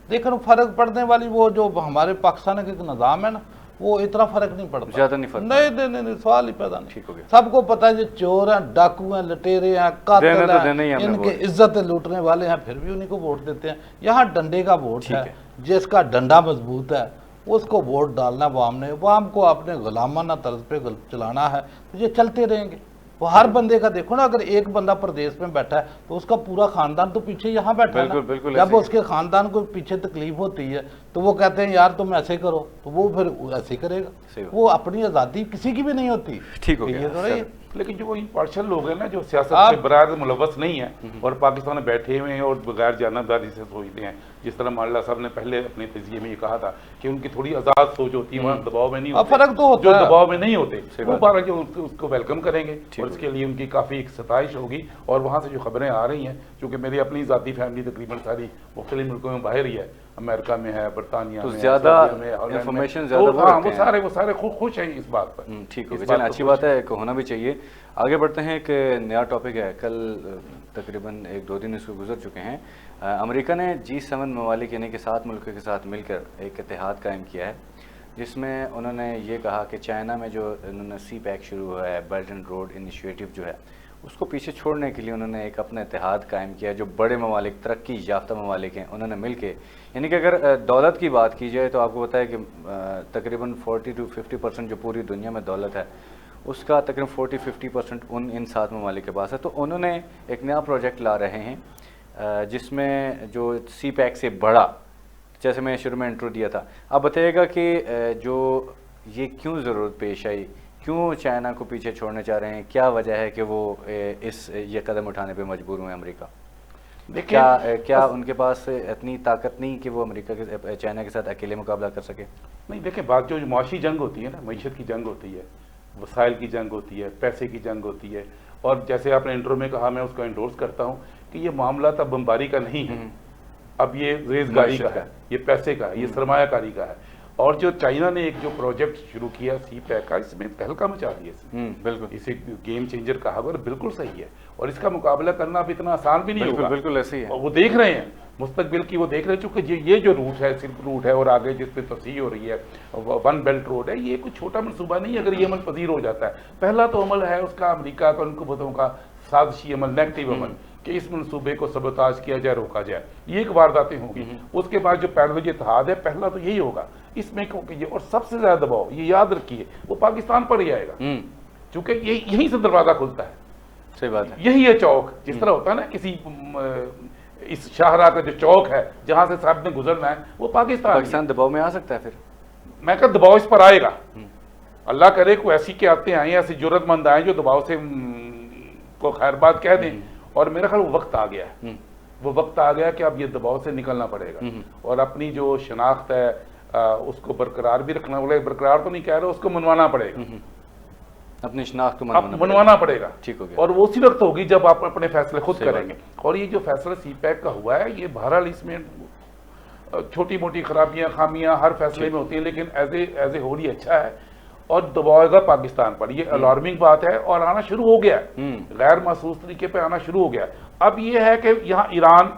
لیکن فرق پڑنے والی وہ جو ہمارے پاکستان کا ایک نظام ہے نا، وہ اتنا فرق نہیں پڑتا، زیادہ نہیں فرق. نہیں، سوال ہی پیدا نہیں. سب کو پتا ہے جو چور ہیں، ڈاکو ہیں، لٹیرے ہیں، قاتل ہیں، ان کے عزت لوٹنے والے ہیں، پھر بھی انہیں کو ووٹ دیتے ہیں. یہاں ڈنڈے کا ووٹ ہے، جس کا ڈنڈا مضبوط ہے اس کو ووٹ ڈالنا عوام نے. عوام کو اپنے غلامانہ طرز پہ چلانا ہے تو یہ چلتے رہیں گے. وہ ہر بندے کا دیکھو نا، اگر ایک بندہ پردیس میں بیٹھا ہے تو اس کا پورا خاندان تو پیچھے یہاں بیٹھا ہے. جب اس کے خاندان کو پیچھے تکلیف ہوتی ہے تو وہ کہتے ہیں یار تم ایسے کرو، تو وہ پھر ایسے کرے گا. وہ اپنی آزادی کسی کی بھی نہیں ہوتی. ٹھیک ہو گیا. لیکن جو پارشل لوگ ہیں نا، جو سیاست میں براہ ملوث نہیں ہیں اور پاکستان میں بیٹھے ہوئے ہیں اور بغیر جانبداری سے سوچتے ہیں، جس طرح مانڈا صاحب نے پہلے اپنے تجزیے میں یہ کہا تھا کہ ان کی تھوڑی آزاد سوچ ہوتی ہے، وہاں دباؤ میں نہیں ہوتے. فرق تو ہوتا جو ہے، دباؤ میں نہیں ہوتے وہ بارہ جو اس کو ویلکم کریں گے، اور اس کے لیے ان کی کافی ایک ستائش ہوگی. اور وہاں سے جو خبریں آ رہی ہیں، چونکہ میری اپنی ذاتی فیملی تقریباً ساری مختلف ملکوں میں باہر ہی ہے، امریکہ میں ہے، برطانیہ تو میں ہے، زیادہ سعودیہ میں ہے، ہالینڈ میں۔ انفارمیشن تو زیادہ وہ ہاں رکھتے وہ ہیں۔ سارے خوش ہیں اس بات پر۔ ٹھیک ہو اس گیا، بات چلیں پر اچھی خوش بات ہے کہ ہونا بھی چاہیے۔ آگے بڑھتے ہیں، ایک نیا ٹاپک ہے، کل تقریباً 1-2 دن اس کو گزر چکے ہیں، امریکہ نے G7 ممالک یعنی کہ 7 ملکوں کے ساتھ مل کر ایک اتحاد قائم کیا ہے، جس میں انہوں نے یہ کہا کہ چائنا میں جو انہوں نے سی پیک شروع ہوا ہے، بیلٹ اینڈ روڈ انیشیٹو جو ہے، اس کو پیچھے چھوڑنے کے لیے انہوں نے ایک اپنا اتحاد قائم کیا ہے۔ جو بڑے ممالک، ترقی یافتہ ممالک ہیں، انہوں نے مل کے، یعنی کہ اگر دولت کی بات کی جائے تو آپ کو پتہ ہے کہ تقریباً 40-50% جو پوری دنیا میں دولت ہے، اس کا تقریباً 40-50% ان 7 ممالک کے پاس ہے۔ تو انہوں نے ایک نیا پروجیکٹ لا رہے ہیں جس میں جو سی پیک سے بڑا، جیسے میں شروع میں انٹرو دیا تھا، آپ بتائیے گا کہ جو یہ کیوں ضرورت پیش آئی، کیوں چائنا کو پیچھے چھوڑنا چاہ رہے ہیں، کیا وجہ ہے کہ وہ یہ قدم اٹھانے پہ مجبور ہوئے امریکہ؟ کیا ان کے پاس اتنی طاقت نہیں کہ وہ امریکہ کے چائنا کے ساتھ اکیلے مقابلہ کر سکے؟ نہیں دیکھیں، بات جو معاشی جنگ ہوتی ہے نا، معیشت کی جنگ ہوتی ہے، وسائل کی جنگ ہوتی ہے، پیسے کی جنگ ہوتی ہے، اور جیسے آپ نے انٹرو میں کہا، میں اس کو انڈورس کرتا ہوں کہ یہ معاملہ تب بمباری کا نہیں ہے، اب یہ ریزگاری کا ہے، یہ پیسے کا ہے، یہ سرمایہ کاری کا ہے۔ اور جو چائنا نے ایک جو پروجیکٹ شروع کیا سی پیک کا، اس میں تہلکہ مچا دیا، بالکل اسے گیم چینجر کہا، اور بالکل صحیح ہے، اور اس کا مقابلہ کرنا اب اتنا آسان بھی نہیں ہوگا۔ بالکل ایسے ہی ہے، اور وہ دیکھ رہے ہیں مستقبل کی، وہ دیکھ رہے ہیں، چونکہ یہ جو روٹ ہے، سلک روٹ ہے، اور آگے جس پہ توسیع ہو رہی ہے، ون بیلٹ روڈ ہے، یہ کوئی چھوٹا منصوبہ نہیں ہے اگر یہ عمل پذیر ہو جاتا ہے۔ پہلا تو عمل ہے اس کا امریکہ کا، ان کو بتاؤں کا سازشی عمل، نیگیٹو عمل، کہ اس منصوبے کو سبوتاژ کیا جائے، روکا جائے، یہ ایک وارداتیں ہوں گی۔ اس کے بعد جو پیرالل اتحاد ہے، پہلا تو یہی ہوگا اس میں، اور سب سے زیادہ دباؤ یہ یاد رکھیے وہ پاکستان پر ہی آئے گا، چونکہ یہیں سے دروازہ کھلتا ہے، صحیح بات ہے، یہی ہے چوک، جس طرح ہوتا ہے نا کسی اس شاہراہ کا جو چوک ہے جہاں سے صاحب نے گزرنا ہے، وہ پاکستان دباؤ میں آ سکتا ہے۔ پھر میں کہا دباؤ اس پر آئے گا، اللہ کرے کوئی ایسی قیادتیں آئیں، ایسی جرت مند آئیں جو دباؤ سے کو خیر بات کہہ دیں، اور میرا خیال وہ وقت آ گیا ہے، وہ وقت آ گیا کہ اب یہ دباؤ سے نکلنا پڑے گا، اور اپنی جو شناخت ہے اس کو برقرار بھی رکھنا پڑے گا، برقرار تو نہیں کہہ رہا، اس کو منوانا پڑے گا، اپنی شناخت کو منوانا پڑے گا، ٹھیک ہو گیا، اور وہ اسی وقت ہوگی جب آپ اپنے فیصلے خود کریں گے۔ اور یہ جو فیصلہ سی پیک کا ہوا ہے، یہ بہرحال اس میں چھوٹی موٹی خرابیاں، خامیاں ہر فیصلے میں ہوتی ہیں، لیکن ایز اے ہول یہ اچھا ہے، اور دباؤ گا پاکستان پر، یہ الارمنگ بات ہے، اور آنا شروع ہو گیا ہے، غیر محسوس طریقے پہ آنا شروع ہو گیا۔ اب یہ ہے کہ یہاں ایران،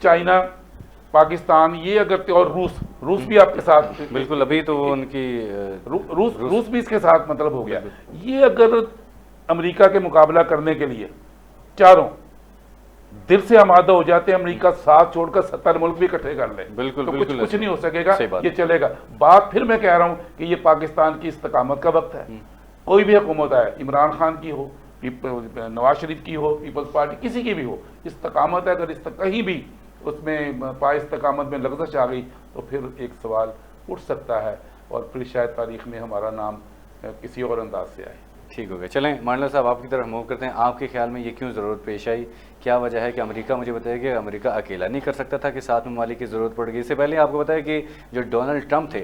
چائنا، پاکستان، یہ اگر، اور روس بھی آپ کے ساتھ، بالکل، ابھی تو وہ ان کی روس بھی اس کے ساتھ مطلب ہو گیا۔ یہ اگر امریکہ کے مقابلہ کرنے کے لیے چاروں دل سے آمادہ ہو جاتے ہیں، امریکہ ساتھ چھوڑ کر 70 ملک بھی اکٹھے کر لیں، بالکل تو بالکل کچھ نہیں ہو سکے گا، بات یہ چلے گا۔ بات پھر میں کہہ رہا ہوں کہ یہ پاکستان کی استقامت کا وقت ہے، کوئی بھی حکومت آئے، عمران خان کی ہو، نواز شریف کی ہو، پیپلز پارٹی، کسی کی بھی ہو، استقامت ہے، اگر کہیں بھی اس میں پائے استقامت میں لغزش آ گئی تو پھر ایک سوال اٹھ سکتا ہے، اور پھر شاید تاریخ میں ہمارا نام کسی اور انداز سے آئے۔ ٹھیک ہو گیا، چلیں مانڈلا صاحب آپ کی طرف موو کرتے ہیں۔ آپ کے خیال میں یہ کیوں ضرورت پیش آئی، کیا وجہ ہے کہ امریکہ، مجھے بتائیے کہ امریکہ اکیلا نہیں کر سکتا تھا کہ 7 ممالک کی ضرورت پڑ گئی؟ اس سے پہلے آپ کو بتایا کہ جو ڈونلڈ ٹرمپ تھے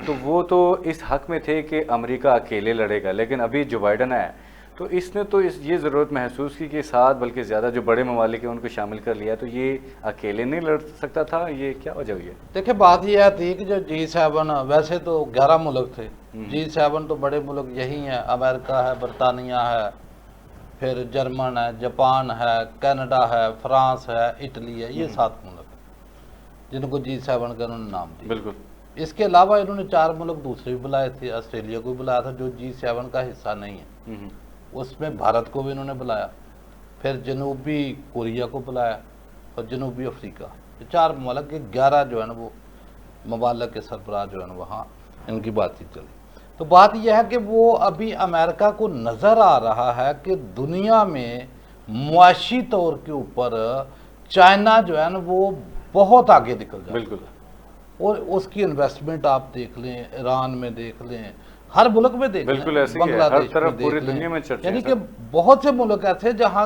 تو وہ تو اس حق میں تھے کہ امریکہ اکیلے لڑے گا، لیکن ابھی جو بائیڈن ہے تو اس نے تو یہ ضرورت محسوس کی کہ 7 بلکہ زیادہ جو بڑے ممالک ہیں ان کو شامل کر لیا، تو یہ اکیلے نہیں لڑ سکتا تھا، یہ کیا وجہ ہوئی ہے؟ دیکھیں بات یہ تھی کہ جو G7 ویسے تو 11 ملک تھے، G7 تو بڑے ملک یہی ہیں، امریکہ ہے، برطانیہ ہے، پھر جرمن ہے، جاپان ہے، کینیڈا ہے، فرانس ہے، اٹلی ہے، یہ 7 ملک جن کو G7 کا انہوں نے نام دیا۔ بالکل، اس کے علاوہ انہوں نے 4 ملک دوسرے بھی بلائے تھے، آسٹریلیا کو بھی بلایا تھا جو G7 کا حصہ نہیں ہے، اس میں بھارت کو بھی انہوں نے بلایا، پھر جنوبی کوریا کو بلایا، اور جنوبی افریقہ، یہ 4 ممالک کے 11 جو ہے نا وہ ممالک کے سربراہ جو ہے نا وہاں ان کی بات چیت چلی۔ تو بات یہ ہے کہ وہ ابھی امریکہ کو نظر آ رہا ہے کہ دنیا میں معاشی طور کے اوپر چائنا جو ہے نا وہ بہت آگے نکل جائے، بالکل، اور اس کی انویسٹمنٹ آپ دیکھ لیں، ایران میں دیکھ لیں، ہر ملک میں دیکھ لیں، بالکل ایسے ہی ہے، بنگلہ ہر دیش طرف میں پوری دیکھ لیں، دنیا میں چرچے یعنی ہیں کہ بہت سے ملک ایسے جہاں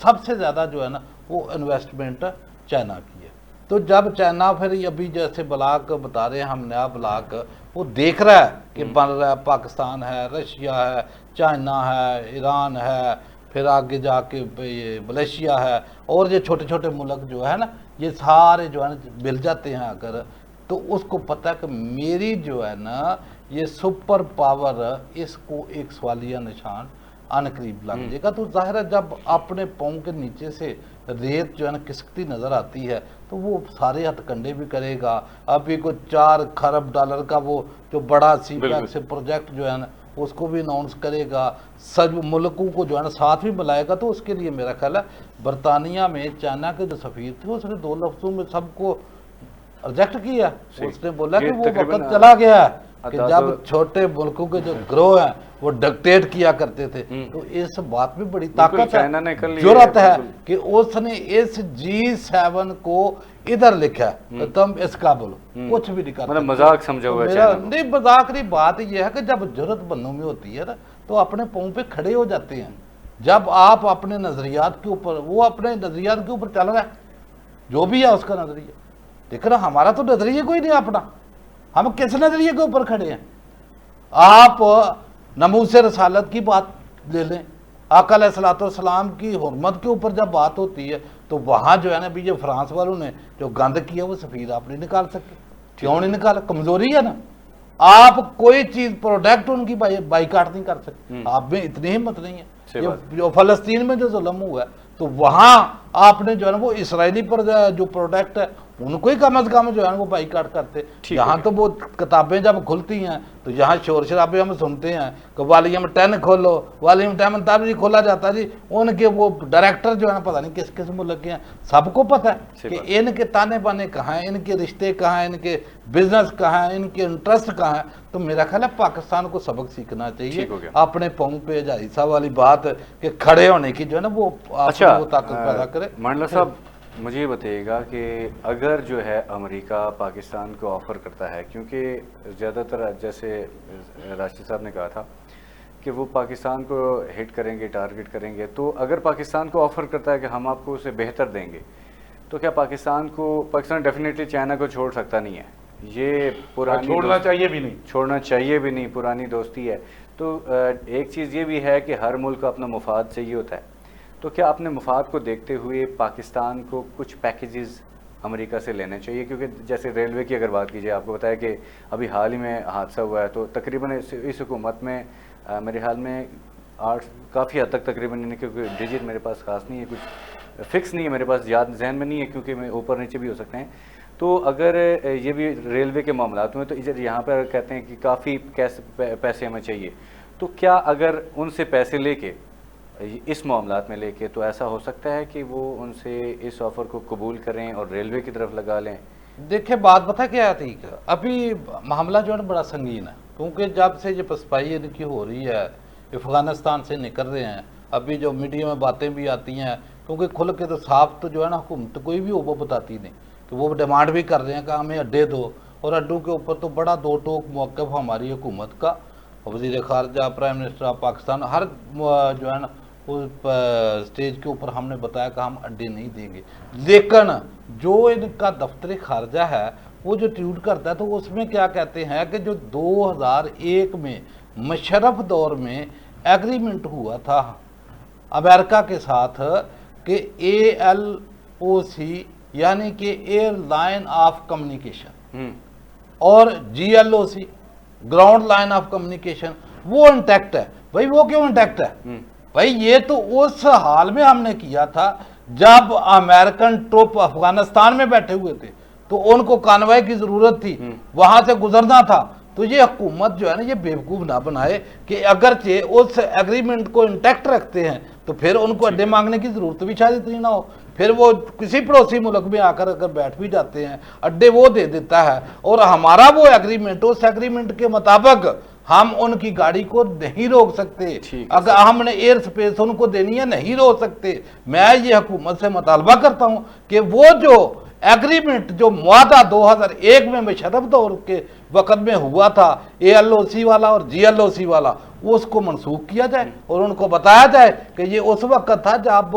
سب سے زیادہ جو ہے نا وہ انویسٹمنٹ چائنا کی ہے۔ تو جب چائنا پھر ابھی جیسے بلاک بتا رہے ہیں ہم، نیا بلاک وہ دیکھ رہا ہے کہ بن رہا ہے، پاکستان ہے، رشیا ہے، چائنا ہے، ایران ہے، پھر آگے جا کے یہ ملیشیا ہے، اور یہ چھوٹے چھوٹے ملک جو ہے نا یہ سارے جو ہے نا مل جاتے ہیں اگر، تو اس کو پتہ ہے کہ میری جو ہے نا یہ سپر پاور، اس کو ایک سوالیہ نشان آن قریب لگ جائے گا۔ تو ظاہر ہے جب اپنے پاؤں کے نیچے سے ریت جو ہے نا کھسکتی نظر آتی ہے تو وہ سارے ہتھ کنڈے بھی کرے گا۔ ابھی کو 4 کھرب ڈالر کا وہ جو بڑا سی پیک سے پروجیکٹ جو ہے نا اس کو بھی اناؤنس کرے گا، سب ملکوں کو جو ہے نا ساتھ بھی ملائے گا۔ تو اس کے لیے میرا خیال ہے برطانیہ میں چائنا کے جو سفیر تھے اس نے 2 لفظوں میں سب کو ریجیکٹ کیا۔ اس نے بولا کہ وہ وقت چلا گیا ہے کہ جب چھوٹے ملکوں کے جو گروہ ہیں وہ ڈکٹیٹ کیا کرتے تھے۔ تو اس بات میں بڑی طاقت ہے، جرأت ہے کہ اس نے اس G7 کو ادھر لکھا ہے کہ تم اس قابل کچھ بھی نہیں کرتے۔ مطلب مذاق سمجھا ہوا ہے؟ نہیں مذاق نہیں، بات یہ ہے کہ جب جرأت بندوں میں ہوتی ہے نا تو اپنے پاؤں پہ کھڑے ہو جاتے ہیں۔ جب آپ اپنے نظریات کے اوپر، وہ اپنے نظریات کے اوپر چل رہا ہے جو بھی ہے اس کا نظریہ، دیکھ رہا ہمارا تو نظریہ کوئی نہیں اپنا، ہم کس نظریے کے اوپر کھڑے ہیں؟ آپ ناموس رسالت کی بات لے لیں، آقا علیہ الصلوۃ والسلام کی حرمت کے اوپر جب بات ہوتی ہے تو وہاں جو ہے نا بھی جو فرانس والوں نے جو گند کیا وہ سفیر آپ نہیں نکال سکے۔ کیوں نہیں نکالا؟ کمزوری ہے نا۔ آپ کوئی چیز پروڈکٹ ان کی بائیکاٹ نہیں کر سکتے، آپ میں اتنی ہمت نہیں ہے۔ جو فلسطین میں جو ظلم ہوا ہے تو وہاں آپ نے جو ہے نا وہ اسرائیلی پر جو پروڈکٹ ہے ان کو ہی کم از کم جو ہے نا وہ بائیکاٹ کرتے۔ یہاں تو وہ کتابیں جب کھلتی ہیں تو یہاں شور شرابے ہم سنتے ہیں کہ والیوم 10 کھولو، والیوم 10 تب نہیں کھولا جاتا جی۔ ان کے وہ ڈائریکٹر جو ہے نا پتہ نہیں کس کس ملک کے ہیں، سب کو پتہ ہے کہ ان کے تانے بانے کہاں ہیں، ان کے رشتے کہاں ہیں، ان کے بزنس کہاں ہیں، ان کے انٹرسٹ کہاں ہیں۔ تو میرا خیال ہے پاکستان کو سبق سیکھنا چاہیے اپنے پاؤں پہ جائزہ والی بات کہ کھڑے ہونے کی جو ہے نا وہ طاقت پیدا کرے۔ مانڈلا صاحب مجھے یہ بتائیے گا کہ اگر جو ہے امریکہ پاکستان کو آفر کرتا ہے، کیونکہ زیادہ تر جیسے راشد صاحب نے کہا تھا کہ وہ پاکستان کو ہٹ کریں گے، ٹارگٹ کریں گے، تو اگر پاکستان کو آفر کرتا ہے کہ ہم آپ کو اسے بہتر دیں گے تو کیا پاکستان ڈیفینیٹلی چائنا کو چھوڑ سکتا نہیں ہے؟ یہ پرانی چھوڑنا چاہیے بھی نہیں، پرانی دوستی ہے۔ تو ایک چیز یہ بھی ہے کہ ہر ملک کا اپنا مفاد چاہیے ہوتا ہے، تو کیا اپنے مفاد کو دیکھتے ہوئے پاکستان کو کچھ پیکیجز امریکہ سے لینے چاہیے؟ کیونکہ جیسے ریلوے کی اگر بات کیجیے، آپ کو بتایا کہ ابھی حال ہی میں حادثہ ہوا ہے، تو تقریباً اس حکومت میں میرے حال میں کافی حد تک تقریباً، کیونکہ ڈیجٹ میرے پاس خاص نہیں ہے، کچھ فکس نہیں ہے میرے پاس، یاد ذہن میں نہیں ہے کیونکہ میں اوپر نیچے بھی ہو سکتے ہیں۔ تو اگر یہ بھی ریلوے کے معاملات میں تو یہاں پر کہتے ہیں کہ کافی پیسے ہمیں چاہیے، تو کیا اگر ان سے پیسے لے کے اس معاملات میں لے کے تو ایسا ہو سکتا ہے کہ وہ ان سے اس آفر کو قبول کریں اور ریلوے کی طرف لگا لیں؟ دیکھیں بات پتہ کیا ہے ٹھیک ہے، ابھی معاملہ جو ہے نا بڑا سنگین ہے، کیونکہ جب سے یہ پسپائی ان کی ہو رہی ہے، افغانستان سے نکل رہے ہیں، ابھی جو میڈیا میں باتیں بھی آتی ہیں، کیونکہ کھل کے تو صاف تو جو ہے نا حکومت کوئی بھی وہ بتاتی نہیں، کہ وہ ڈیمانڈ بھی کر رہے ہیں کہ ہمیں اڈے دو، اور اڈوں کے اوپر تو بڑا دو ٹوک موقف ہماری حکومت کا، وزیر خارجہ، پرائم منسٹر آف پاکستان، ہر جو ہے نا اس سٹیج کے اوپر ہم نے بتایا کہ ہم اڈے نہیں دیں گے۔ لیکن جو ان کا دفتر خارجہ ہے وہ جو ٹویٹ کرتا ہے تو اس میں کیا کہتے ہیں کہ جو 2001 میں مشرف دور میں ایگریمنٹ ہوا تھا امریکہ کے ساتھ کہ ALOC یعنی کہ ایئر لائن آف کمیونیکیشن اور GLOC ground line of communication وہ انٹیکٹ ہے۔ بھائی وہ کیوں انٹیکٹ ہے؟ بھائی یہ تو اس حال میں ہم نے کیا تھا جب امریکن ٹروپ افغانستان میں بیٹھے ہوئے تھے تو ان کو کانوائے کی ضرورت تھی، وہاں سے گزرنا تھا۔ تو یہ حکومت جو ہے نا یہ بیوقوف نہ بنائے کہ اگرچہ اس ایگریمنٹ کو انٹیکٹ رکھتے ہیں تو پھر ان کو اڈے مانگنے کی ضرورت بھی شاید اتنی نہ ہو، پھر وہ کسی پڑوسی ملک میں آ کر اگر بیٹھ بھی جاتے ہیں اڈے وہ دے دیتا ہے، اور ہمارا وہ ایگریمنٹ، اس ایگریمنٹ کے مطابق ہم ان کی گاڑی کو نہیں روک سکتے، اگر ہم نے ایئر سپیس ان کو دینی ہے نہیں روک سکتے۔ میں یہ حکومت سے مطالبہ کرتا ہوں کہ وہ جو ایگریمنٹ جو معاہدہ 2001 میں مشرف دور کے وقت میں ہوا تھا ALOC والا اور GLOC والا، اس کو منسوخ کیا جائے اور ان کو بتایا جائے کہ یہ اس وقت تھا جب